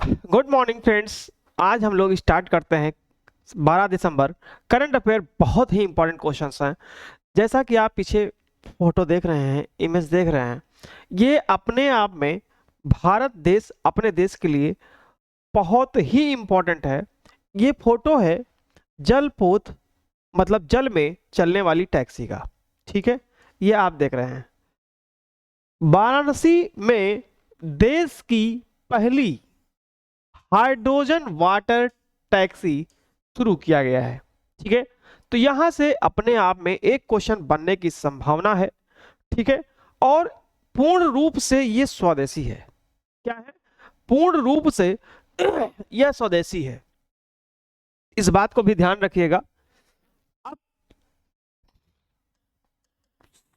Good morning friends. आज हम लोग स्टार्ट करते हैं 12 दिसंबर। करंट अफेयर बहुत ही इंपॉर्टेंट क्वेश्चंस हैं। जैसा कि आप पीछे फोटो देख रहे हैं, इमेज देख रहे हैं, ये अपने आप में भारत देश अपने देश के लिए बहुत ही इंपॉर्टेंट है। ये फोटो है जलपोत, मतलब जल में चलने वाली टैक्सी का। ठीक है, ये आप देख रहे हैं वाराणसी में देश की पहली हाइड्रोजन वाटर टैक्सी शुरू किया गया है। ठीक है, तो यहां से अपने आप में एक क्वेश्चन बनने की संभावना है। ठीक है, और पूर्ण रूप से ये स्वदेशी है। क्या है? पूर्ण रूप से यह स्वदेशी है, इस बात को भी ध्यान रखिएगा। अब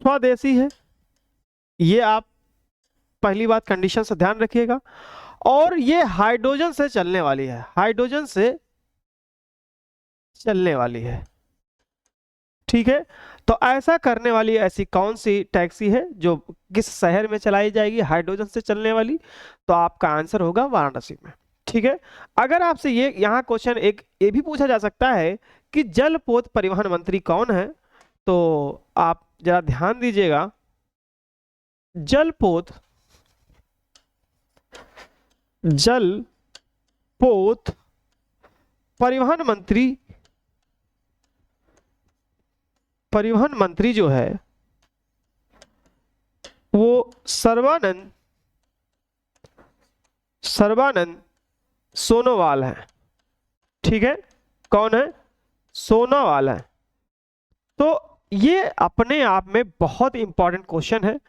स्वदेशी है, ये आप पहली बात कंडीशन से ध्यान रखिएगा। और ये हाइड्रोजन से चलने वाली है, हाइड्रोजन से चलने वाली है। ठीक है, तो ऐसा करने वाली ऐसी कौन सी टैक्सी है जो किस शहर में चलाई जाएगी हाइड्रोजन से चलने वाली? तो आपका आंसर होगा वाराणसी में। ठीक है, अगर आपसे ये यहाँ क्वेश्चन एक ये भी पूछा जा सकता है कि जलपोत परिवहन मंत्री कौन है, तो आप जरा ध्यान दीजिएगा। जलपोत जलपोत परिवहन मंत्री जो है वो सर्बानंद सोनोवाल है। ठीक है, कौन है? सोनोवाल है। तो ये अपने आप में बहुत इंपॉर्टेंट क्वेश्चन है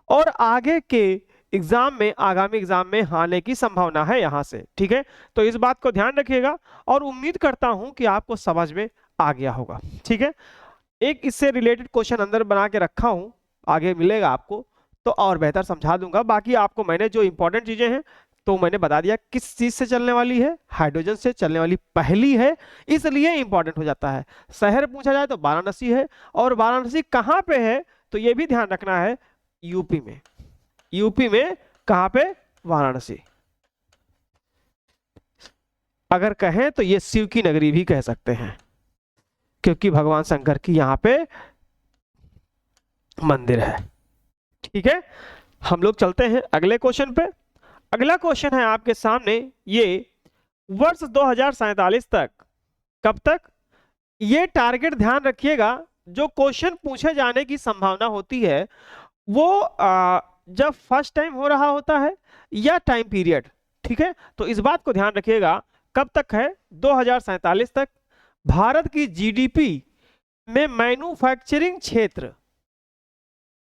और आगे के एग्जाम में, आगामी एग्जाम में आने की संभावना है यहां से। ठीक है, तो इस बात को ध्यान रखिएगा और उम्मीद करता हूं कि आपको समझ में आ गया होगा। ठीक है, एक इससे रिलेटेड क्वेश्चन अंदर बना के रखा हूं, आगे मिलेगा आपको तो और बेहतर समझा दूंगा। बाकी आपको मैंने जो इंपॉर्टेंट चीजें हैं तो मैंने बता दिया। किस चीज से चलने वाली है? हाइड्रोजन से चलने वाली पहली है, इसलिए इंपॉर्टेंट हो जाता है। शहर पूछा जाए तो वाराणसी है, और वाराणसी कहाँ पे है तो ये भी ध्यान रखना है, यूपी में। यूपी में कहाँ पे? वाराणसी। अगर कहें तो ये शिव की नगरी भी कह सकते हैं, क्योंकि भगवान शंकर की यहाँ पे मंदिर है। ठीक है, हम लोग चलते हैं अगले क्वेश्चन पे। अगला क्वेश्चन है आपके सामने, ये वर्ष 2047 तक, कब तक? ये टारगेट ध्यान रखिएगा। जो क्वेश्चन पूछे जाने की संभावना होती है वो जब फर्स्ट टाइम हो रहा होता है या टाइम पीरियड। ठीक है, तो इस बात को ध्यान रखिएगा। कब तक है? 2047 तक। भारत की जीडीपी में मैन्युफैक्चरिंग क्षेत्र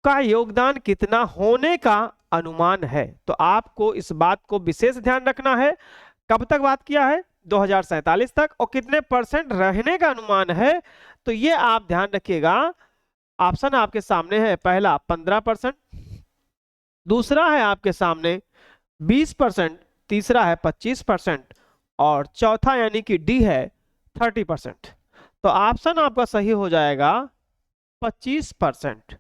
का योगदान कितना होने का अनुमान है? तो आपको इस बात को विशेष ध्यान रखना है। कब तक बात किया है? 2047 तक। और कितने परसेंट रहने का अनुमान है तो ये आप ध्यान रखिएगा। ऑप्शन आपके सामने है, पहला 15%, दूसरा है आपके सामने 20%, तीसरा है 25% और चौथा यानी कि डी है 30%। तो ऑप्शन आपका सही हो जाएगा 25%।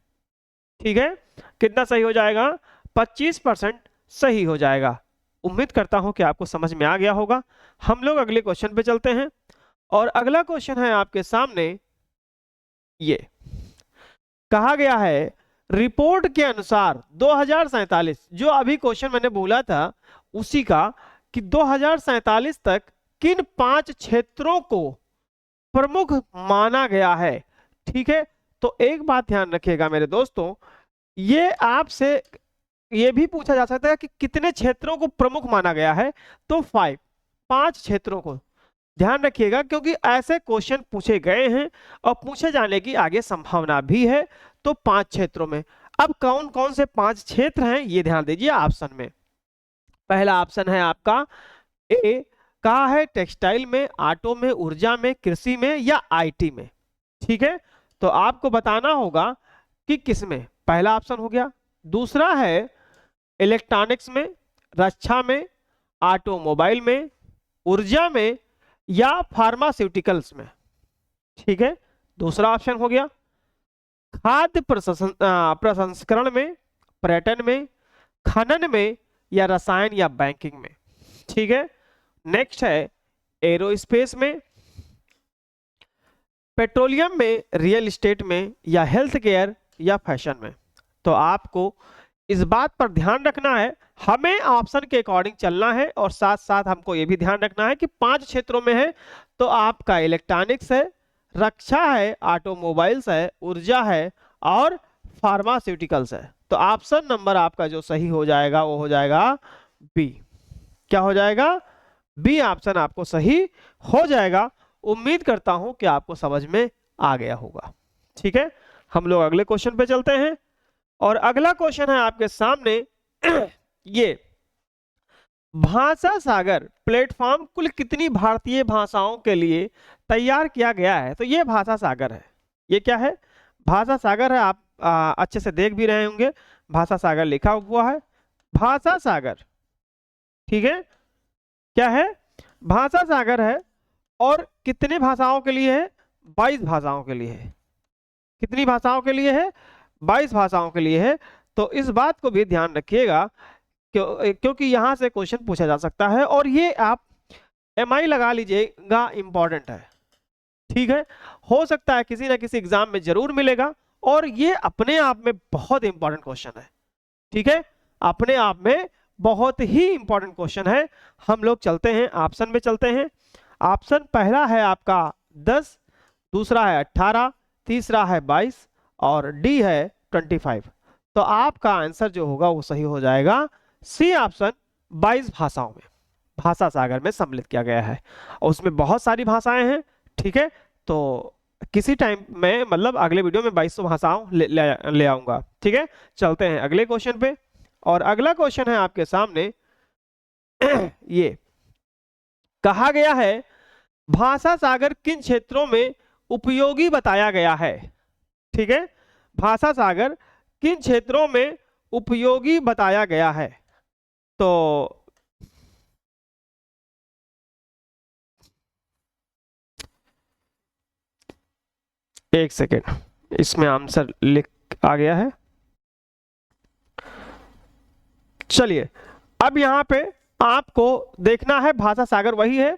ठीक है, कितना सही हो जाएगा? 25% सही हो जाएगा। उम्मीद करता हूं कि आपको समझ में आ गया होगा। हम लोग अगले क्वेश्चन पे चलते हैं और अगला क्वेश्चन है आपके सामने, ये कहा गया है रिपोर्ट के अनुसार 2047, जो अभी क्वेश्चन मैंने बोला था उसी का, कि 2047 तक किन 5 क्षेत्रों को प्रमुख माना गया है। ठीक है, तो एक बात ध्यान रखिएगा मेरे दोस्तों, ये आपसे ये भी पूछा जा सकता है कि कितने क्षेत्रों को प्रमुख माना गया है, तो 5 क्षेत्रों को ध्यान रखिएगा, क्योंकि ऐसे क्वेश्चन पूछे गए हैं और पूछे जाने की आगे संभावना भी है। तो 5 क्षेत्रों में, अब कौन कौन से 5 क्षेत्र हैं ये ध्यान दीजिए ऑप्शन में। पहला ऑप्शन है आपका ए, कहा है टेक्सटाइल में, ऑटो में, ऊर्जा में, कृषि में या आईटी में। ठीक है, तो आपको बताना होगा कि किस में। पहला ऑप्शन हो गया। दूसरा है इलेक्ट्रॉनिक्स में, रक्षा में, ऑटोमोबाइल में, ऊर्जा में या फार्मास्यूटिकल्स में। ठीक है, दूसरा ऑप्शन हो गया। खाद्य प्रसंस्करण में, पर्यटन में, खनन में या रसायन या बैंकिंग में। ठीक है, नेक्स्ट है एरोस्पेस में, पेट्रोलियम में, रियल एस्टेट में, या हेल्थ केयर या फैशन में। तो आपको इस बात पर ध्यान रखना है, हमें ऑप्शन के अकॉर्डिंग चलना है और साथ साथ हमको ये भी ध्यान रखना है कि 5 क्षेत्रों में है तो आपका इलेक्ट्रॉनिक्स है, रक्षा है, ऑटोमोबाइल्स है, ऊर्जा है और फार्मास्यूटिकल्स है। तो ऑप्शन नंबर आपका जो सही हो जाएगा वो हो जाएगा बी। क्या हो जाएगा? बी ऑप्शन आपको सही हो जाएगा। उम्मीद करता हूं कि आपको समझ में आ गया होगा। ठीक है, हम लोग अगले क्वेश्चन पे चलते हैं और अगला क्वेश्चन है आपके सामने ये भाषा सागर प्लेटफॉर्म कुल कितनी भारतीय भाषाओं के लिए तैयार किया गया है? तो ये भाषा सागर है। ये क्या है? भाषा सागर है। आप अच्छे से देख भी रहे होंगे, भाषा सागर लिखा हुआ है, भाषा सागर। ठीक है, क्या है? भाषा सागर है और कितने भाषाओं के लिए है? 22 भाषाओं के लिए है। कितनी भाषाओं के लिए है? 22 भाषाओं के लिए है। तो इस बात को भी ध्यान रखिएगा क्योंकि यहां से क्वेश्चन पूछा जा सकता है और ये आप MI लगा लीजिएगा, इंपॉर्टेंट है। ठीक है, हो सकता है किसी ना किसी एग्जाम में जरूर मिलेगा और ये अपने आप में बहुत इंपॉर्टेंट क्वेश्चन है। ठीक है, अपने आप में बहुत ही इंपॉर्टेंट क्वेश्चन है। हम लोग चलते हैं ऑप्शन में चलते हैं। ऑप्शन पहला है आपका 10, दूसरा है 18, तीसरा है 22 और डी है 25। तो आपका आंसर जो होगा वो सही हो जाएगा सी ऑप्शन, 22 भाषाओं में भाषा सागर में सम्मिलित किया गया है और उसमें बहुत सारी भाषाएं हैं। ठीक है, तो किसी टाइम में मतलब अगले वीडियो में 2200 भाषाओं ले आऊंगा। ठीक है, चलते हैं अगले क्वेश्चन पे और अगला क्वेश्चन है आपके सामने ये कहा गया है भाषा सागर किन क्षेत्रों में उपयोगी बताया गया है? ठीक है, भाषा सागर किन क्षेत्रों में उपयोगी बताया गया है? तो एक सेकेंड, इसमें आंसर लिख आ गया है। चलिए, अब यहां पे आपको देखना है भाषा सागर वही है।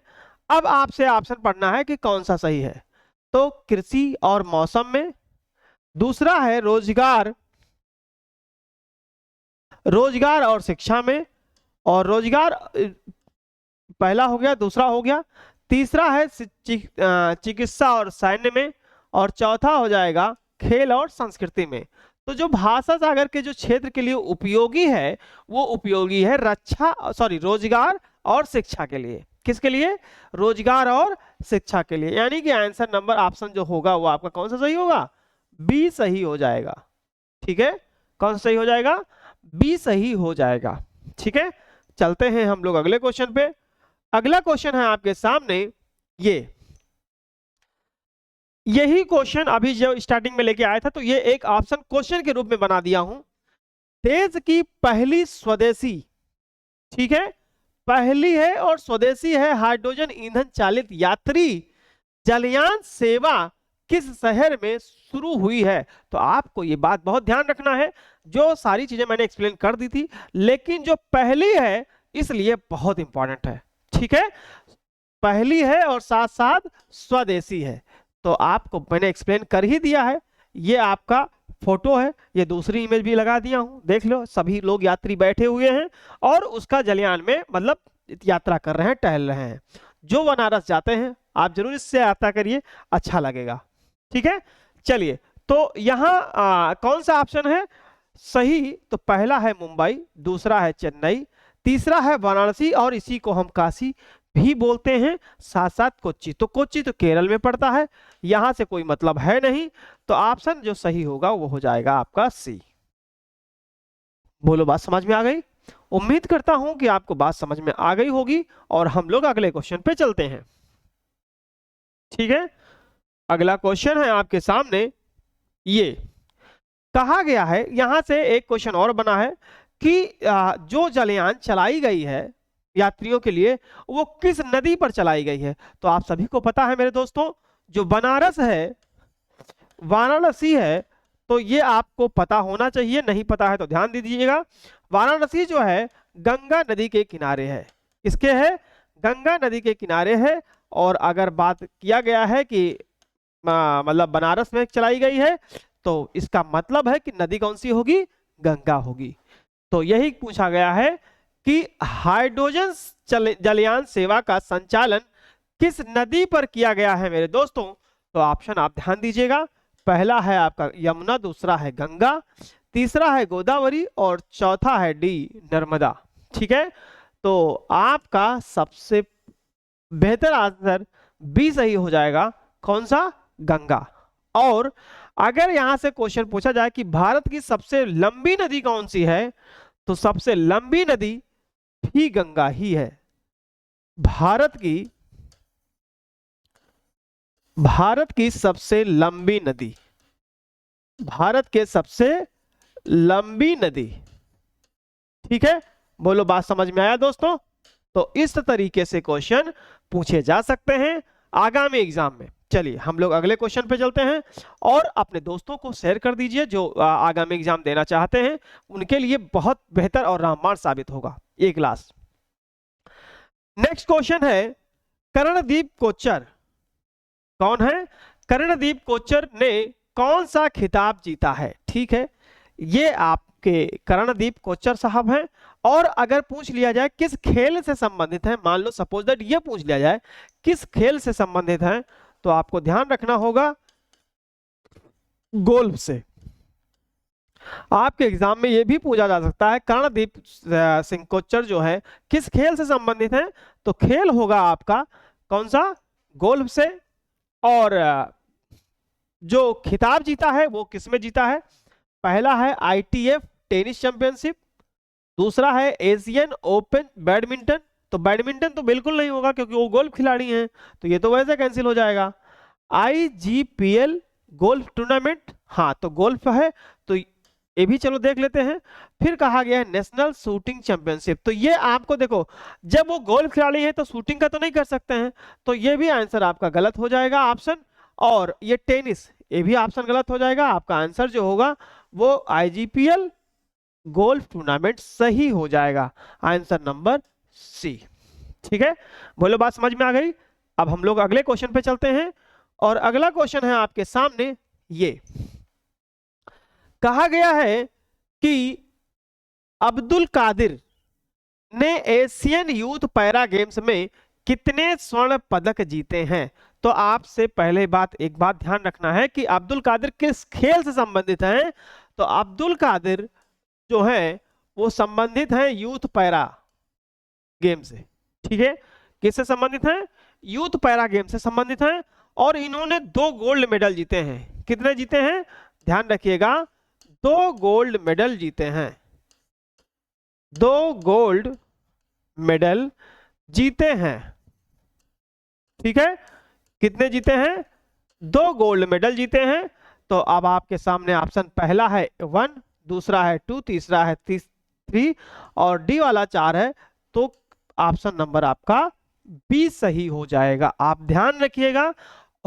अब आपसे ऑप्शन पढ़ना है कि कौन सा सही है। तो कृषि और मौसम में, दूसरा है रोजगार और शिक्षा में, और रोजगार पहला हो गया, दूसरा हो गया, तीसरा है चिकित्सा और सैन्य में, और चौथा हो जाएगा खेल और संस्कृति में। तो जो भाषा सागर के जो क्षेत्र के लिए उपयोगी है वो उपयोगी है रोजगार और शिक्षा के लिए। किसके लिए? रोजगार और शिक्षा के लिए। यानी कि आंसर नंबर ऑप्शन जो होगा वो आपका कौन सा सही होगा? बी सही हो जाएगा। ठीक है, कौन सा सही हो जाएगा? बी सही हो जाएगा। ठीक है, चलते हैं हम लोग अगले क्वेश्चन पे। अगला क्वेश्चन है आपके सामने यही क्वेश्चन अभी जो स्टार्टिंग में लेके आया था, तो ये एक ऑप्शन क्वेश्चन के रूप में बना दिया हूं। देश की पहली स्वदेशी, ठीक है, पहली है और स्वदेशी है हाइड्रोजन ईंधन चालित यात्री जलयान सेवा किस शहर में शुरू हुई है? तो आपको ये बात बहुत ध्यान रखना है, जो सारी चीजें मैंने एक्सप्लेन कर दी थी, लेकिन जो पहली है इसलिए बहुत इंपॉर्टेंट है। ठीक है, पहली है और साथ साथ स्वदेशी है। तो आपको मैंने एक्सप्लेन कर ही दिया है। ये आपका फोटो है, ये दूसरी इमेज भी लगा दिया हूं, देख लो, सभी लोग यात्री बैठे हुए हैं और उसका जलयान में मतलब यात्रा कर रहे हैं, टहल रहे हैं। जो बनारस जाते हैं आप जरूर इससे यात्रा करिए, अच्छा लगेगा। ठीक है, चलिए, तो यहाँ कौन सा ऑप्शन है सही? तो पहला है मुंबई, दूसरा है चेन्नई, तीसरा है वाराणसी और इसी को हम काशी भी बोलते हैं, साथ साथ कोच्चि। तो कोच्चि तो केरल में पड़ता है, यहां से कोई मतलब है नहीं। तो ऑप्शन जो सही होगा वो हो जाएगा आपका सी। बोलो, बात समझ में आ गई? उम्मीद करता हूं कि आपको बात समझ में आ गई होगी और हम लोग अगले क्वेश्चन पे चलते हैं। ठीक है, अगला क्वेश्चन है आपके सामने ये कहा गया है, यहां से एक क्वेश्चन और बना है कि जो जलयान चलाई गई है यात्रियों के लिए वो किस नदी पर चलाई गई है? तो आप सभी को पता है मेरे दोस्तों, जो बनारस है, वाराणसी है, तो ये आपको पता होना चाहिए, नहीं पता है तो ध्यान दीजिएगा। वाराणसी जो है गंगा नदी के किनारे है। किसके है? गंगा नदी के किनारे है। और अगर बात किया गया है कि मतलब बनारस में चलाई गई है, तो इसका मतलब है कि नदी कौन सी होगी, गंगा होगी। तो यही पूछा गया है कि हाइड्रोजन जलयान सेवा का संचालन किस नदी पर किया गया है मेरे दोस्तों। तो ऑप्शन आप ध्यान दीजिएगा, पहला है आपका यमुना, दूसरा है गंगा, तीसरा है गोदावरी और चौथा है डी नर्मदा। ठीक है, तो आपका सबसे बेहतर आंसर बी सही हो जाएगा, कौन सा, गंगा। और अगर यहां से क्वेश्चन पूछा जाए कि भारत की सबसे लंबी नदी कौन सी है, तो सबसे लंबी नदी भी गंगा ही है। भारत की सबसे लंबी नदी, भारत के सबसे लंबी नदी। ठीक है, बोलो बात समझ में आया दोस्तों। तो इस तरीके से क्वेश्चन पूछे जा सकते हैं आगामी एग्जाम में। चलिए हम लोग अगले क्वेश्चन पे चलते हैं, और अपने दोस्तों को शेयर कर दीजिए जो आगामी एग्जाम देना चाहते हैं, उनके लिए बहुत बेहतर और रामबाण साबित होगा ये क्लास। नेक्स्ट क्वेश्चन है, कर्णदीप कोच्चर कौन है, कर्णदीप कोच्चर ने कौन सा खिताब जीता है। ठीक है, ये आपके कर्णदीप कोच्चर साहब हैं। और अगर पूछ लिया जाए किस खेल से संबंधित है, मान लो सपोज दैट ये पूछ लिया जाए किस खेल से संबंधित है, तो आपको ध्यान रखना होगा गोल्फ से। आपके एग्जाम में ये भी पूछा जा सकता है कर्णदीप सिंह कोच्चर जो है किस खेल से संबंधित है, तो खेल होगा आपका कौन सा, गोल्फ से। और जो खिताब जीता है वो किस में जीता है, पहला है ITF टेनिस चैंपियनशिप, दूसरा है एशियन ओपन बैडमिंटन। तो बैडमिंटन तो बिल्कुल नहीं होगा क्योंकि वो गोल्फ खिलाड़ी हैं, तो ये तो वैसे कैंसिल हो जाएगा। IGPL गोल्फ टूर्नामेंट, हाँ तो गोल्फ है, तो ये भी चलो देख लेते हैं। फिर कहा गया है नेशनल शूटिंग चैंपियनशिप, तो ये आपको देखो जब वो गोल्फ खिलाड़ी है तो शूटिंग का तो नहीं कर सकते हैं, तो ये भी आंसर आपका गलत हो जाएगा ऑप्शन। और ये टेनिस, ये भी ऑप्शन गलत हो जाएगा, आपका आंसर जो होगा वो IGPL गोल्फ टूर्नामेंट सही हो जाएगा, आंसर नंबर सी। ठीक है, बोलो बात समझ में आ गई। अब हम लोग अगले क्वेश्चन पे चलते हैं, और अगला क्वेश्चन है आपके सामने, ये कहा गया है कि अब्दुल कादिर ने एशियन यूथ पैरा गेम्स में कितने स्वर्ण पदक जीते हैं। तो आपसे पहले एक बात ध्यान रखना है कि अब्दुल कादिर किस खेल से संबंधित हैं। तो अब्दुल कादिर जो है वो संबंधित है यूथ पैरा गेम से। ठीक है, किससे संबंधित है, यूथ पैरा गेम से संबंधित है। और इन्होंने 2 गोल्ड मेडल जीते हैं। कितने जीते हैं, ध्यान रखिएगा, 2 गोल्ड मेडल जीते हैं, 2 गोल्ड मेडल जीते हैं। ठीक है, कितने जीते हैं, 2 गोल्ड मेडल जीते हैं। तो अब आपके सामने ऑप्शन पहला है 1, दूसरा है 2, तीसरा है 3 और डी वाला 4 है, तो ऑप्शन नंबर आपका बी सही हो जाएगा। आप ध्यान रखिएगा,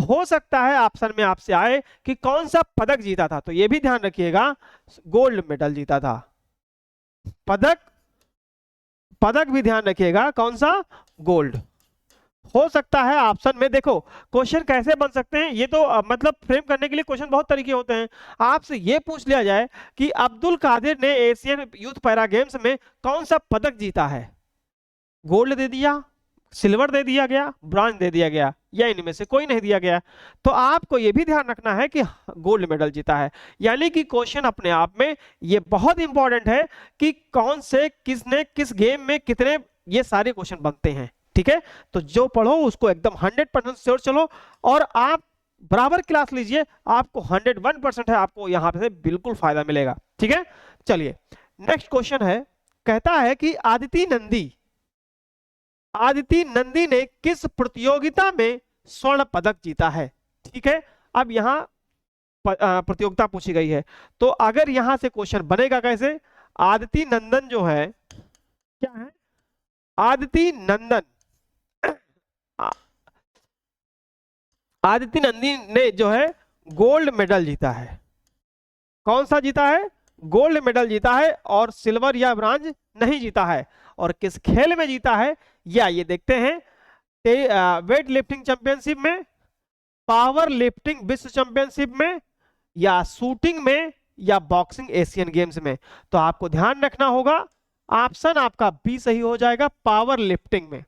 हो सकता है ऑप्शन में आपसे आए कि कौन सा पदक जीता था, तो ये भी ध्यान रखिएगा गोल्ड मेडल जीता था। पदक भी ध्यान रखिएगा कौन सा, गोल्ड। हो सकता है ऑप्शन में, देखो क्वेश्चन कैसे बन सकते हैं, ये तो मतलब फ्रेम करने के लिए क्वेश्चन बहुत तरीके होते हैं। आपसे ये पूछ लिया जाए कि अब्दुल कादिर ने एशियन यूथ पैरा गेम्स में कौन सा पदक जीता है, गोल्ड दे दिया, सिल्वर दे दिया गया, ब्रॉन्ज दे दिया गया, या इनमें से कोई नहीं दिया गया, तो आपको यह भी ध्यान रखना है कि गोल्ड मेडल जीता है। यानी कि क्वेश्चन अपने आप में ये बहुत इंपॉर्टेंट है कि कौन से किसने किस गेम में कितने, ये सारे क्वेश्चन बनते हैं। ठीक है, तो जो पढ़ो उसको एकदम 100% श्योर चलो, और आप बराबर क्लास लीजिए, आपको 101% है, आपको यहां से बिल्कुल फायदा मिलेगा। ठीक है, चलिए नेक्स्ट क्वेश्चन है, कहता है कि आदिति नंदी ने किस प्रतियोगिता में स्वर्ण पदक जीता है। ठीक है, अब यहां प्रतियोगिता पूछी गई है, तो अगर यहां से क्वेश्चन बनेगा कैसे, आदिति नंदन जो है, क्या है, आदिति नंदी ने जो है गोल्ड मेडल जीता है। कौन सा जीता है, गोल्ड मेडल जीता है, और सिल्वर या ब्रॉन्ज नहीं जीता है। और किस खेल में जीता है, या ये देखते हैं वेट लिफ्टिंग चैंपियनशिप में, पावर लिफ्टिंग विश्व चैंपियनशिप में, या शूटिंग में, या बॉक्सिंग एशियन गेम्स में। तो आपको ध्यान रखना होगा, ऑप्शन आपका बी सही हो जाएगा, पावर लिफ्टिंग में।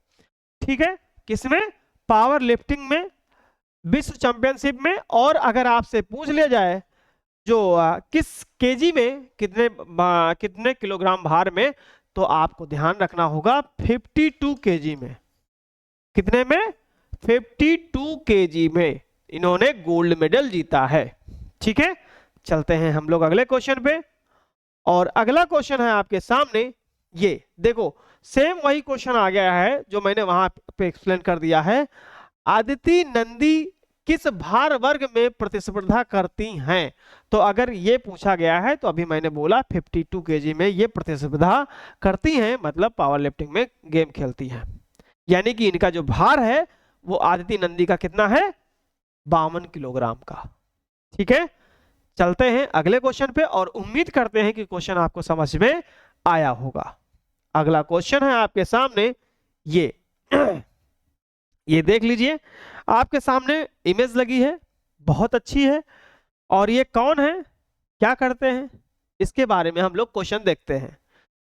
ठीक है, किसमें? पावर लिफ्टिंग में, विश्व चैंपियनशिप में। और अगर आपसे पूछ लिया जाए जो किस केजी में, कितने किलोग्राम भार में, तो आपको ध्यान रखना होगा 52 केजी में। कितने में? 52 केजी में इन्होंने गोल्ड मेडल जीता है। ठीक है, चलते हैं हम लोग अगले क्वेश्चन पे। और अगला क्वेश्चन है आपके सामने, ये देखो सेम वही क्वेश्चन आ गया है जो मैंने वहां पे एक्सप्लेन कर दिया है। आदिति नंदी किस भार वर्ग में प्रतिस्पर्धा करती हैं? तो अगर ये पूछा गया है तो अभी मैंने बोला 52 केजी में ये प्रतिस्पर्धा करती हैं, मतलब पावर लिफ्टिंग में गेम खेलती हैं। यानी कि इनका जो भार है वो आदिति नंदी का कितना है? 52 किलोग्राम का। ठीक है, चलते हैं अगले क्वेश्चन पे और उम्मीद करते हैं कि क्वेश्चन आपको समझ में आया होगा। अगला क्वेश्चन है आपके सामने, ये ये देख लीजिए, आपके सामने इमेज लगी है, बहुत अच्छी है। और ये कौन है, क्या करते हैं, इसके बारे में हम लोग क्वेश्चन देखते हैं।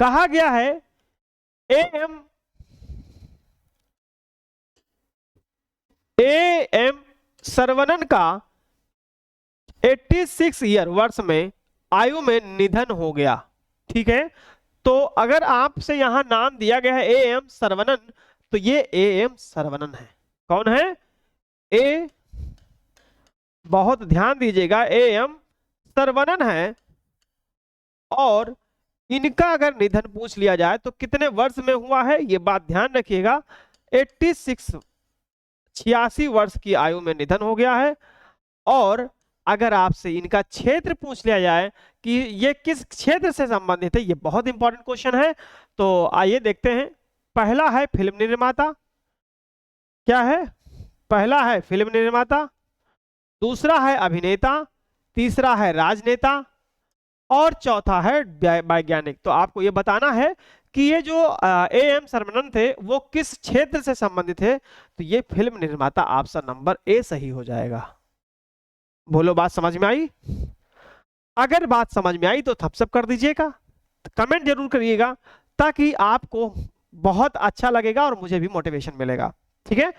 कहा गया है एम सरवनन का 86 ईयर वर्ष में आयु में निधन हो गया। ठीक है, तो अगर आपसे यहां नाम दिया गया है एम सरवनन, तो ये एम सरवनन है। कौन है? ए, बहुत ध्यान दीजिएगा, एम सरवनन है। और इनका अगर निधन पूछ लिया जाए तो कितने वर्ष में हुआ है, ये बात ध्यान रखिएगा। 86 वर्ष की आयु में निधन हो गया है। और अगर आपसे इनका क्षेत्र पूछ लिया जाए कि ये किस क्षेत्र से संबंधित है, ये बहुत इंपॉर्टेंट क्वेश्चन है। तो आइए देखते हैं। पहला है फिल्म निर्माता, क्या है? पहला है फिल्म निर्माता, दूसरा है अभिनेता, तीसरा है राजनेता, और चौथा है वैज्ञानिक। तो आपको ये बताना है कि ये जो एम सरवनन थे वो किस क्षेत्र से संबंधित है। तो ये फिल्म निर्माता, ऑप्शन नंबर ए सही हो जाएगा। बोलो, बात समझ में आई? अगर बात समझ में आई तो थम्स अप कर दीजिएगा, कमेंट जरूर करिएगा, ताकि आपको बहुत अच्छा लगेगा और मुझे भी मोटिवेशन मिलेगा। ठीक है,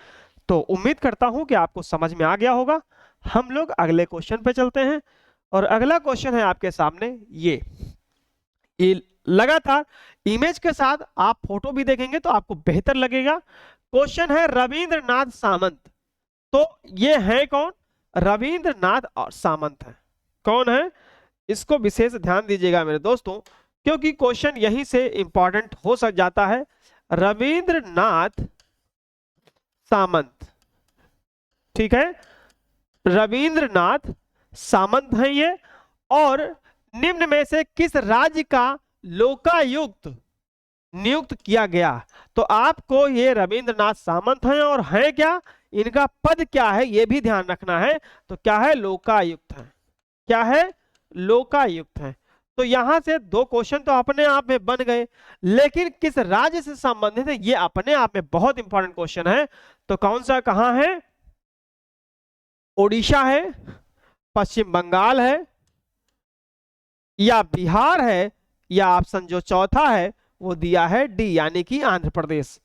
तो उम्मीद करता हूं कि आपको समझ में आ गया होगा। हम लोग अगले क्वेश्चन पे चलते हैं। और अगला क्वेश्चन है आपके सामने, ये लगातार इमेज के साथ आप फोटो भी देखेंगे तो आपको बेहतर लगेगा। क्वेश्चन है रविंद्रनाथ सामंत। तो ये है कौन? रविंद्रनाथ और सामंत है। कौन है? इसको विशेष ध्यान दीजिएगा मेरे दोस्तों, क्योंकि क्वेश्चन यहीं से इंपॉर्टेंट हो सक जाता है। रविंद्रनाथ सामंत, ठीक है, रविंद्रनाथ सामंत है ये। और निम्न में से किस राज्य का लोकायुक्त नियुक्त किया गया? तो आपको ये रविंद्रनाथ सामंत हैं और है क्या, इनका पद क्या है, ये भी ध्यान रखना है। तो क्या है? लोकायुक्त है। क्या है? लोकायुक्त है। तो यहां से दो क्वेश्चन तो अपने आप में बन गए, लेकिन किस राज्य से संबंधित है ये अपने आप में बहुत इंपॉर्टेंट क्वेश्चन है। तो कौन सा, कहां है? ओडिशा है, पश्चिम बंगाल है, या बिहार है, या ऑप्शन जो चौथा है वो दिया है डी, यानी कि आंध्र प्रदेश।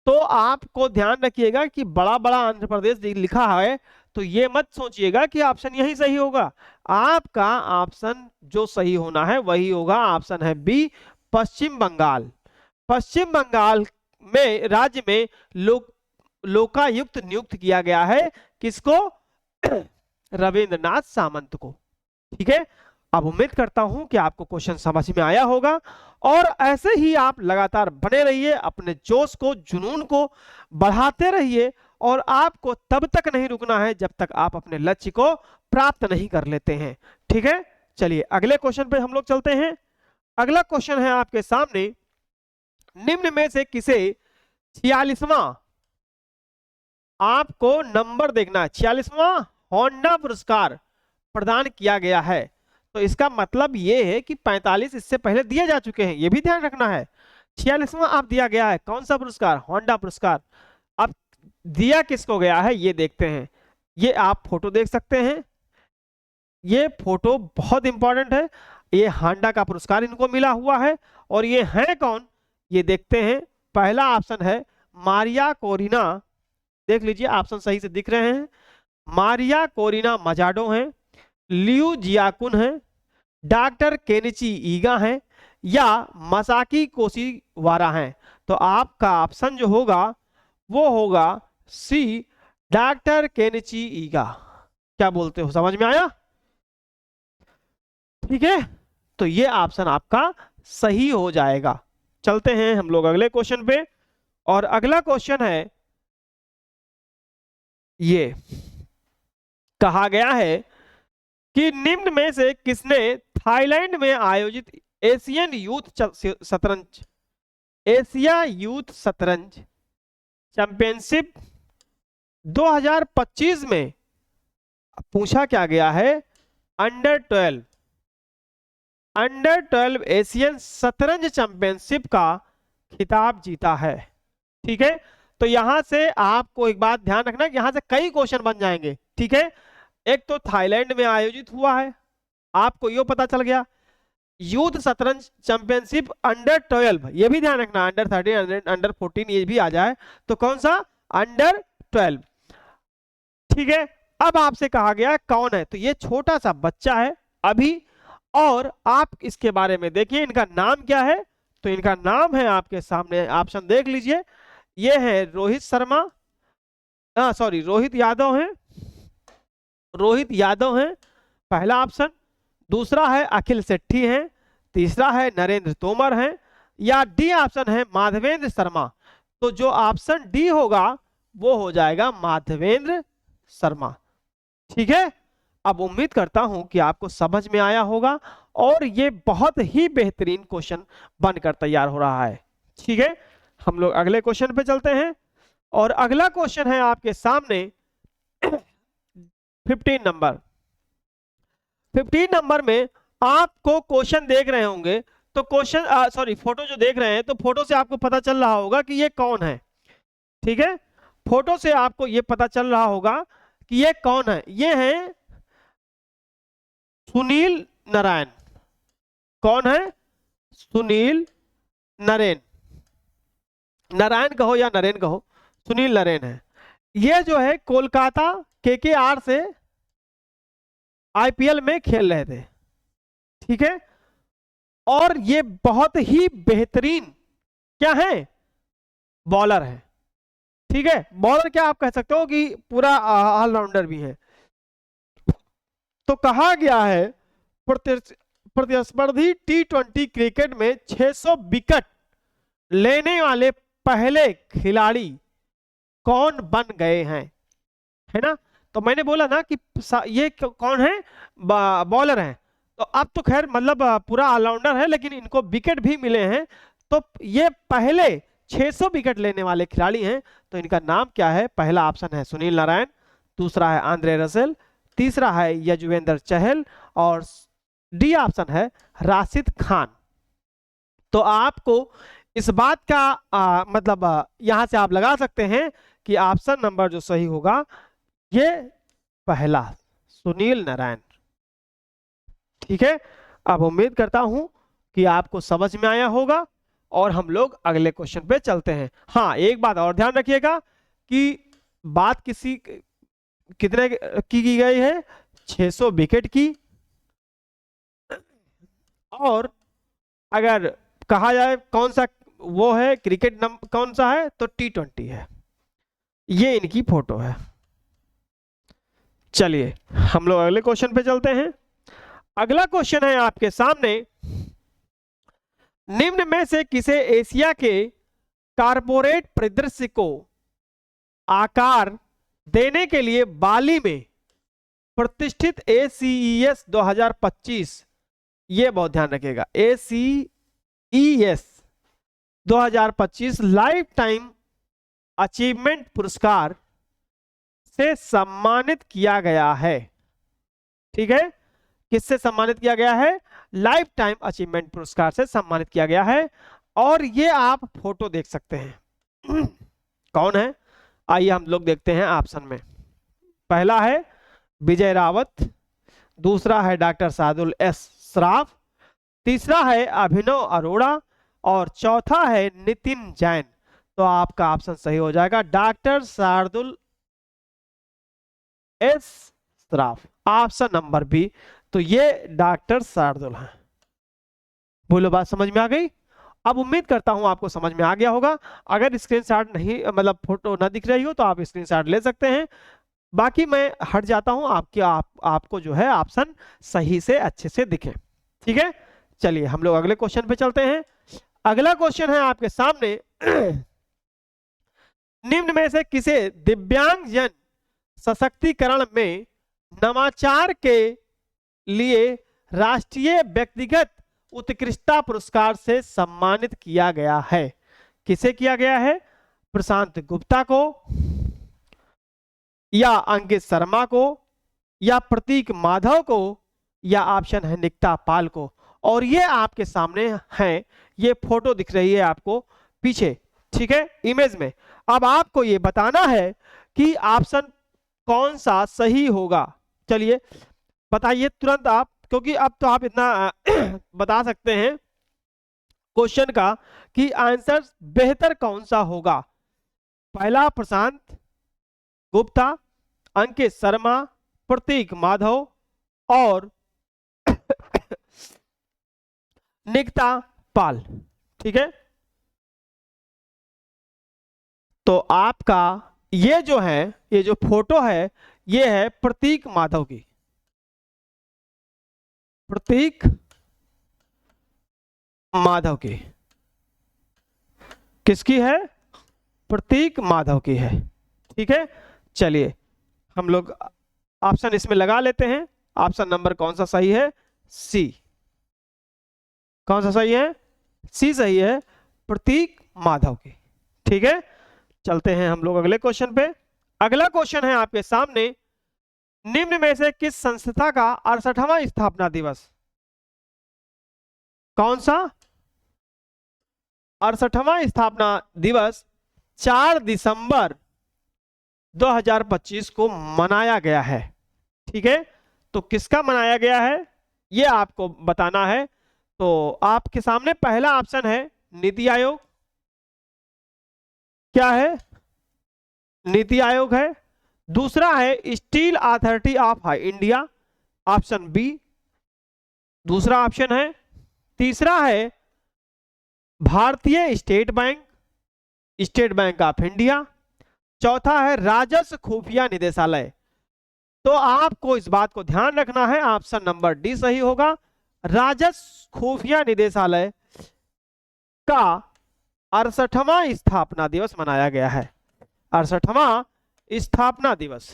तो आपको ध्यान रखिएगा कि बड़ा बड़ा आंध्र प्रदेश लिखा है, तो ये मत सोचिएगा कि ऑप्शन यही सही होगा। आपका ऑप्शन जो सही होना है वही होगा। ऑप्शन है बी, पश्चिम बंगाल। पश्चिम बंगाल में, राज्य में लोकायुक्त नियुक्त किया गया है। किसको? रविंद्रनाथ सामंत को। ठीक है, अब उम्मीद करता हूं कि आपको क्वेश्चन समझ में आया होगा। और ऐसे ही आप लगातार बने रहिए, अपने जोश को, जुनून को बढ़ाते रहिए। और आपको तब तक नहीं रुकना है जब तक आप अपने लक्ष्य को प्राप्त नहीं कर लेते हैं। ठीक है, चलिए अगले क्वेश्चन पे हम लोग चलते हैं। अगला क्वेश्चन है आपके सामने, निम्न में से किसे 46वां, आपको नंबर देखना है, 46वां होंडा पुरस्कार प्रदान किया गया है? तो इसका मतलब यह है कि 45 इससे पहले दिए जा चुके हैं, यह भी ध्यान रखना है। 46वां आप दिया गया है, कौन सा पुरस्कार? होंडा पुरस्कार। अब दिया किसको गया है ये देखते हैं। ये आप फोटो देख सकते हैं, ये फोटो बहुत इंपॉर्टेंट है। ये हांडा का पुरस्कार इनको मिला हुआ है। और ये है कौन, ये देखते हैं। पहला ऑप्शन है मारिया कोरिना, देख लीजिए ऑप्शन सही से दिख रहे हैं। मारिया कोरिना मजाडो हैं, लियू जियाकुन है, डॉक्टर केनिची ईगा हैं, या मसाकी कोशिवारा हैं। तो आपका ऑप्शन जो होगा वो होगा सी, डॉक्टर केनिची ईगा। क्या बोलते हो, समझ में आया? ठीक है, तो ये ऑप्शन आपका सही हो जाएगा। चलते हैं हम लोग अगले क्वेश्चन पे। और अगला क्वेश्चन है, ये कहा गया है कि निम्न में से किसने थाईलैंड में आयोजित एशिया यूथ शतरंज चैंपियनशिप 2025 में, पूछा क्या गया है, अंडर 12 एशियन शतरंज चैंपियनशिप का खिताब जीता है। ठीक है, तो यहां से आपको एक बात ध्यान रखना, यहां से कई क्वेश्चन बन जाएंगे। ठीक है, एक तो थाईलैंड में आयोजित हुआ है, आपको यो पता चल गया। यूथ शतरंज चैंपियनशिप अंडर 12, ये भी ध्यान रखना, अंडर 13, अंडर 14 ये भी आ जाए तो कौन सा, अंडर 12। ठीक है, अब आपसे कहा गया कौन है, तो ये छोटा सा बच्चा है अभी, और आप इसके बारे में देखिए इनका नाम क्या है। तो इनका नाम है आपके सामने, ऑप्शन देख लीजिए। ये है रोहित शर्मा, रोहित यादव है, रोहित यादव है पहला ऑप्शन। दूसरा है अखिल सेठी है, तीसरा है नरेंद्र तोमर है, या डी ऑप्शन है माधवेंद्र शर्मा। तो जो ऑप्शन डी होगा वो हो जाएगा माधवेंद्र शर्मा। ठीक है, अब उम्मीद करता हूं कि आपको समझ में आया होगा और ये बहुत ही बेहतरीन क्वेश्चन बनकर तैयार हो रहा है। ठीक है, हम लोग अगले क्वेश्चन पे चलते हैं। और अगला क्वेश्चन है आपके सामने 15 नंबर में आपको क्वेश्चन देख रहे होंगे, तो क्वेश्चन फोटो जो देख रहे हैं, तो फोटो से आपको पता चल रहा होगा कि ये कौन है। ठीक है, फोटो से आपको ये पता चल रहा होगा कि ये कौन है। ये है सुनील नारायण। कौन है, सुनील नरेन, नारायण कहो या नरेन कहो, सुनील नरेन है। ये जो है कोलकाता केकेआर से आईपीएल में खेल रहे थे। ठीक है, और ये बहुत ही बेहतरीन क्या है, बॉलर है। ठीक है, बॉलर क्या आप कह सकते हो कि पूरा ऑलराउंडर भी है। तो कहा गया है प्रतिस्पर्धी T20 क्रिकेट में 600 विकेट लेने वाले पहले खिलाड़ी कौन बन गए हैं, है ना। तो मैंने बोला ना कि ये कौन है, बॉलर है। तो अब तो खैर मतलब पूरा ऑलराउंडर है, लेकिन इनको विकेट भी मिले हैं। तो ये पहले 600 विकेट लेने वाले खिलाड़ी हैं। तो इनका नाम क्या है, पहला ऑप्शन है सुनील नारायण, दूसरा है आंद्रे रसेल, तीसरा है यजुवेंद्र चहल, और डी ऑप्शन है राशिद खान। तो आपको इस बात का मतलब यहां से आप लगा सकते हैं कि ऑप्शन नंबर जो सही होगा ये पहला, सुनील नारायण। ठीक है, अब उम्मीद करता हूं कि आपको समझ में आया होगा और हम लोग अगले क्वेश्चन पे चलते हैं। हाँ, एक बात और ध्यान रखिएगा कि बात कितने की गई है, 600 विकेट की। और अगर कहा जाए कौन सा वो है क्रिकेट कौन सा है, तो T20 है। ये इनकी फोटो है। चलिए हम लोग अगले क्वेश्चन पे चलते हैं। अगला क्वेश्चन है आपके सामने, निम्न में से किसे एशिया के कारपोरेट परिदृश्य को आकार देने के लिए बाली में प्रतिष्ठित ACES 2025, ये बहुत ध्यान रखिएगा, ACES 2025 लाइफ टाइम अचीवमेंट पुरस्कार से सम्मानित किया गया है। ठीक है, किससे सम्मानित किया गया है, लाइफ टाइम अचीवमेंट पुरस्कार से सम्मानित किया गया है। और ये आप फोटो देख सकते हैं कौन है, आइए हम लोग देखते हैं ऑप्शन में। पहला है विजय रावत, दूसरा है डॉक्टर शार्दुल एस श्राफ, तीसरा है अभिनव अरोड़ा और चौथा है नितिन जैन। तो आपका ऑप्शन सही हो जाएगा doctor Shardul S Shroff, option number B. तो ये डॉक्टर शार्दुल है। बोलो, बात समझ में आ गई? अब उम्मीद करता हूं आपको समझ में आ गया होगा। अगर स्क्रीनशॉट नहीं, मतलब फोटो ना दिख रही हो, तो आप स्क्रीनशॉट ले सकते हैं। बाकी मैं हट जाता हूं, आपको जो है ऑप्शन सही से अच्छे से दिखे। ठीक है, चलिए हम लोग अगले क्वेश्चन पे चलते हैं। अगला क्वेश्चन है आपके सामने निम्न में से किसे दिव्यांग जन सशक्तिकरण में नवाचार के लिए राष्ट्रीय व्यक्तिगत उत्कृष्टता पुरस्कार से सम्मानित किया गया है? किसे किया गया है? प्रशांत गुप्ता को, या अंकित शर्मा को, या प्रतीक माधव को, या ऑप्शन है निकिता पाल को। और ये आपके सामने है, ये फोटो दिख रही है आपको पीछे, ठीक है, इमेज में। अब आपको ये बताना है कि ऑप्शन कौन सा सही होगा। चलिए बताइए तुरंत आप, क्योंकि अब तो आप इतना बता सकते हैं क्वेश्चन का कि आंसर बेहतर कौन सा होगा। पहला प्रशांत गुप्ता, अंकित शर्मा, प्रतीक माधव और निकिता पाल। ठीक है, तो आपका ये जो है, ये जो फोटो है, ये है प्रतीक माधव की। प्रतीक माधव की, किसकी है? प्रतीक माधव की है। ठीक है, चलिए हम लोग ऑप्शन इसमें लगा लेते हैं। ऑप्शन नंबर कौन सा सही है? सी। कौन सा सही है? सी सही है, प्रतीक माधव की। ठीक है, चलते हैं हम लोग अगले क्वेश्चन पे। अगला क्वेश्चन है आपके सामने, निम्न में से किस संस्था का 68वां स्थापना दिवस? कौन सा? 68वां स्थापना दिवस 4 दिसंबर 2025 को मनाया गया है। ठीक है, तो किसका मनाया गया है ये आपको बताना है। तो आपके सामने पहला ऑप्शन है नीति आयोग। क्या है? नीति आयोग है। दूसरा है Steel Authority of India, option B दूसरा ऑप्शन है। तीसरा है भारतीय State Bank, State Bank of India. चौथा है राजस्व खुफिया निदेशालय। तो आपको इस बात को ध्यान रखना है, ऑप्शन नंबर डी सही होगा। राजस्व खुफिया निदेशालय का 68वां स्थापना दिवस मनाया गया है। 68वां स्थापना दिवस।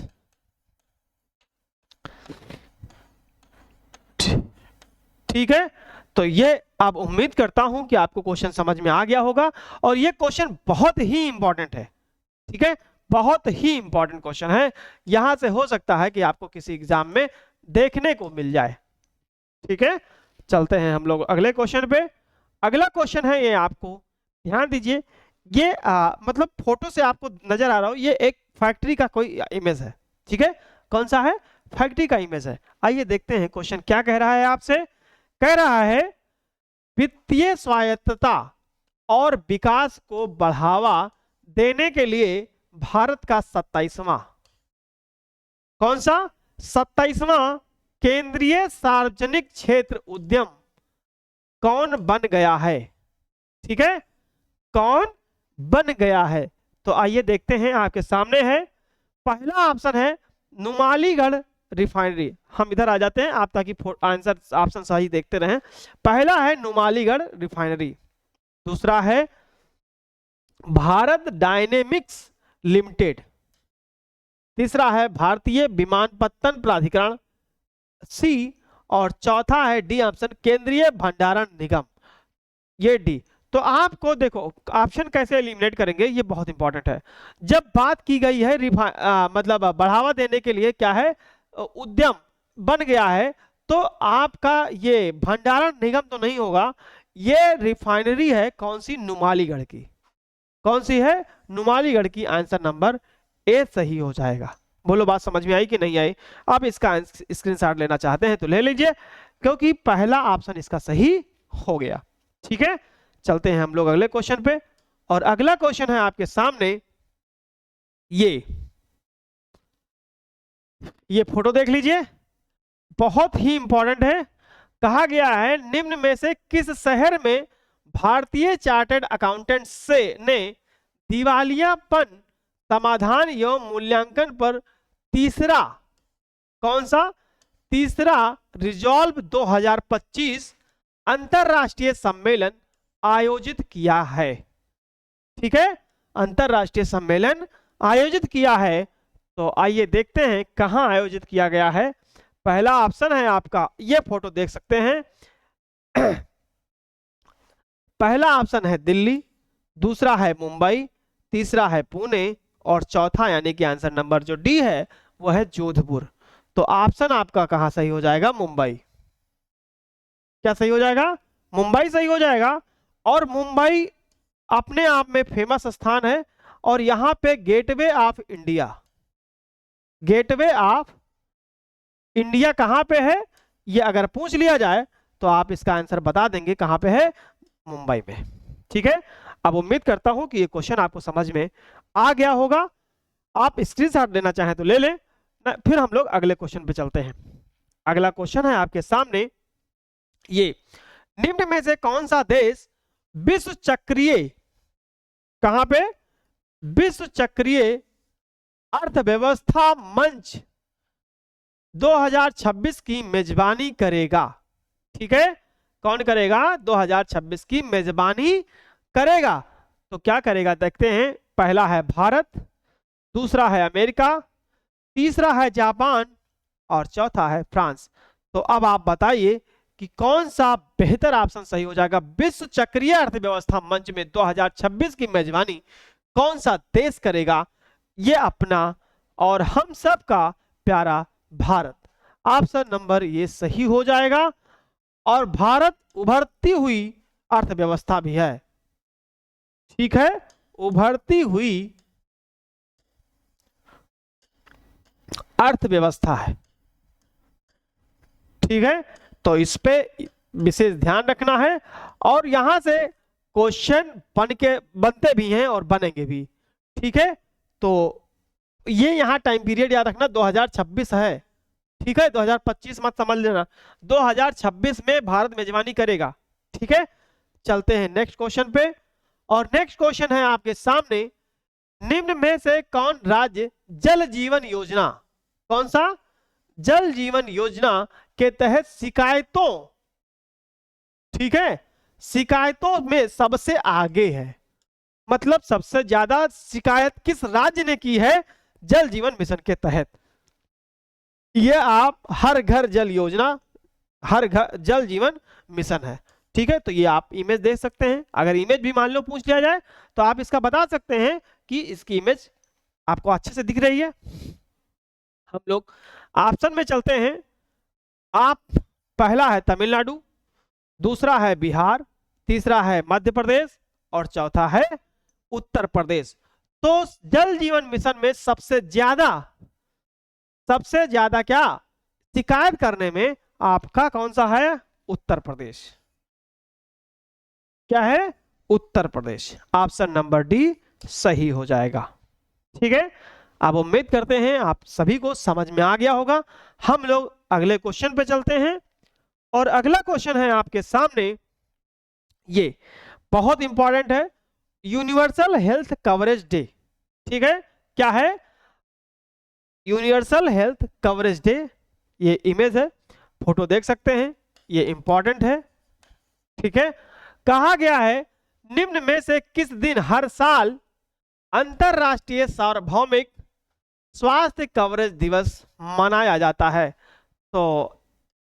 ठीक है, तो ये अब उम्मीद करता हूं कि आपको क्वेश्चन समझ में आ गया होगा, और ये क्वेश्चन बहुत ही इंपॉर्टेंट है। ठीक है, बहुत ही इंपॉर्टेंट क्वेश्चन है। यहां से हो सकता है कि आपको किसी एग्जाम में देखने को मिल जाए। ठीक है, चलते हैं हम लोग अगले क्वेश्चन पे। अगला क्वेश्चन है, ये आपको ध्यान दीजिए, ये मतलब फोटो से आपको नजर आ रहा हो, ये एक फैक्ट्री का कोई इमेज है। ठीक है, कौन सा है? फैक्ट्री का इमेज है। आइए देखते हैं क्वेश्चन क्या कह रहा है आपसे। कह रहा है वित्तीय स्वायत्तता और विकास को बढ़ावा देने के लिए भारत का 27वां, कौन सा? 27वां केंद्रीय सार्वजनिक क्षेत्र उद्यम कौन बन गया है? ठीक है, कौन बन गया है? तो आइए देखते हैं, आपके सामने है। पहला ऑप्शन है नुमालीगढ़ रिफाइनरी। हम इधर आ जाते हैं आप, ताकि आंसर ऑप्शन सही देखते रहें। पहला है नुमालीगढ़ रिफाइनरी। दूसरा है भारत डायनेमिक्स लिमिटेड। तीसरा है भारतीय विमानपत्तन प्राधिकरण, सी। और चौथा है डी ऑप्शन, केंद्रीय भंडारण निगम, ये डी। तो आपको देखो ऑप्शन कैसे एलिमिनेट करेंगे, ये बहुत इंपॉर्टेंट है। जब बात की गई है मतलब बढ़ावा देने के लिए क्या है, उद्यम बन गया है, तो आपका ये भंडारण निगम तो नहीं होगा, ये रिफाइनरी है। कौन सी? नुमालीगढ़ की। कौन सी है? नुमालीगढ़ की। आंसर नंबर ए सही हो जाएगा। बोलो बात समझ में आई कि नहीं आई? आप इसका स्क्रीनशॉट लेना चाहते हैं तो ले लीजिए, क्योंकि पहला ऑप्शन इसका सही हो गया। ठीक है, चलते हैं हम लोग अगले क्वेश्चन पे। और अगला क्वेश्चन है आपके सामने ये फोटो देख लीजिए, बहुत ही इंपॉर्टेंट है। कहा गया है निम्न में से किस शहर में भारतीय चार्टर्ड अकाउंटेंट ने दिवालियापन समाधान एवं मूल्यांकन पर तीसरा, कौन सा, तीसरा रिजॉल्व 2025 अंतरराष्ट्रीय सम्मेलन आयोजित किया है। ठीक है, अंतरराष्ट्रीय सम्मेलन आयोजित किया है। तो आइए देखते हैं कहां आयोजित किया गया है। पहला ऑप्शन है आपका, ये फोटो देख सकते हैं पहला ऑप्शन है दिल्ली, दूसरा है मुंबई, तीसरा है पुणे और चौथा यानी कि आंसर नंबर जो डी है वो है जोधपुर। तो ऑप्शन आपका कहां सही हो जाएगा? मुंबई। क्या सही हो जाएगा? मुंबई सही हो जाएगा। और मुंबई अपने आप में फेमस स्थान है और यहां पे gateway of India, gateway of India कहां पे है ये अगर पूछ लिया जाए तो आप इसका आंसर बता देंगे कहां पे है? मुंबई में। ठीक है, अब उम्मीद करता हूं कि ये क्वेश्चन आपको समझ में आ गया होगा। आप स्क्रीनशॉट लेना चाहें तो ले लें, फिर हम लोग अगले क्वेश्चन पे चलते हैं। अगला क्वेश्चन है आपके सामने ये, निम्न में से कौन सा देश विश्व चक्रीय, कहां पे? विश्व चक्रीय अर्थव्यवस्था मंच 2026 की मेजबानी करेगा। ठीक है, कौन करेगा? 2026 की मेजबानी करेगा। तो क्या करेगा देखते हैं। पहला है भारत, दूसरा है अमेरिका, तीसरा है जापान और चौथा है फ्रांस। तो अब आप बताइए कि कौन सा बेहतर ऑप्शन सही हो जाएगा? विश्व चक्रीय अर्थव्यवस्था मंच में 2026 की मेजबानी कौन सा देश करेगा? ये अपना और हम सब का प्यारा भारत। ऑप्शन नंबर ये सही हो जाएगा। और भारत उभरती हुई अर्थव्यवस्था भी है। ठीक है, उभरती हुई अर्थव्यवस्था है। ठीक है, तो इस पे विशेष ध्यान रखना है। और यहां से क्वेश्चन बनते भी हैं और बनेंगे भी। ठीक है, तो ये यहां टाइम पीरियड याद रखना 2026 है। ठीक है, 2025 मत समझ लेना, 2026 में भारत मेजबानी करेगा। ठीक है, चलते हैं नेक्स्ट क्वेश्चन पे। और नेक्स्ट क्वेश्चन है आपके सामने, निम्न में से कौन राज्य जल जीवन योजना, कौन सा? जल जीवन योजना के तहत शिकायतों, ठीक है, शिकायतों में सबसे आगे है? मतलब सबसे ज्यादा शिकायत किस राज्य ने की है जल जीवन मिशन के तहत? ये आप हर घर जल योजना, हर घर जल जीवन मिशन है। ठीक है, तो ये आप इमेज देख सकते हैं। अगर इमेज भी मान लो पूछ लिया जाए तो आप इसका बता सकते हैं कि इसकी इमेज आपको अच्छे से दिख रही है। हम लोग ऑप्शन में चलते हैं। आप पहला है तमिलनाडु, दूसरा है बिहार, तीसरा है मध्य प्रदेश और चौथा है उत्तर प्रदेश। तो जल जीवन मिशन में सबसे ज्यादा क्या शिकायत करने में आपका कौन सा है? उत्तर प्रदेश। क्या है? Uttar Pradesh. Option number D सही हो जाएगा। ठीक है, अब उम्मीद करते हैं आप सभी को समझ में आ गया होगा। हम लोग अगले क्वेश्चन पे चलते हैं। और अगला क्वेश्चन है आपके सामने, ये बहुत इंपॉर्टेंट है, यूनिवर्सल हेल्थ कवरेज डे। ठीक है, क्या है? Universal health coverage day. ये इमेज है, फोटो देख सकते हैं, ये इंपॉर्टेंट है। ठीक है, कहा गया है निम्न में से किस दिन हर साल अंतरराष्ट्रीय सार्वभौमिक स्वास्थ्य कवरेज दिवस मनाया जाता है? तो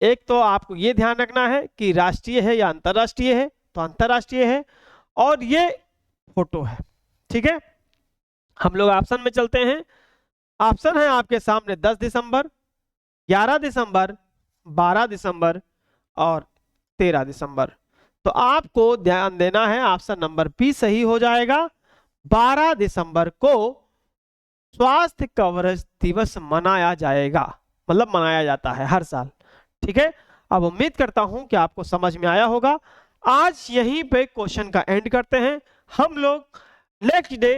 एक तो आपको ये ध्यान रखना है कि राष्ट्रीय है या अंतरराष्ट्रीय है। तो अंतरराष्ट्रीय है और ये फोटो है। ठीक है, हम लोग ऑप्शन में चलते हैं। ऑप्शन है आपके सामने 10 दिसंबर, 11 दिसंबर, 12 दिसंबर और 13 दिसंबर। तो आपको ध्यान देना है, ऑप्शन नंबर बी सही हो जाएगा। 12 दिसंबर को स्वास्थ्य कवरेज दिवस मनाया जाएगा, मतलब मनाया जाता है हर साल। ठीक है, अब उम्मीद करता हूं कि आपको समझ में आया होगा। आज यहीं पे क्वेश्चन का एंड करते हैं। हम लोग next day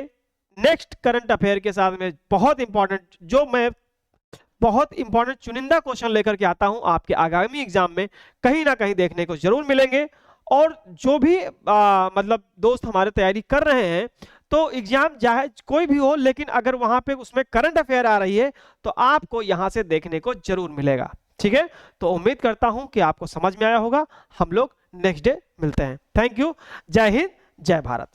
next current affair के साथ में बहुत इंपॉर्टेंट चुनिंदा क्वेश्चन लेकर के आता हूं आपके आगामी एग्जाम में, कहीं ना कहीं देखने को जरूर मिलेंगे। और जो भी मतलब दोस्त हमारे तैयारी कर रहे हैं, तो एग्जाम चाहे कोई भी हो, लेकिन अगर वहां पे उसमें करंट अफेयर आ रही है तो आपको यहां से देखने को जरूर मिलेगा। ठीक है, तो उम्मीद करता हूं कि आपको समझ में आया होगा। हम लोग नेक्स्ट डे मिलते हैं। Thank you. जय हिंद, जय भारत।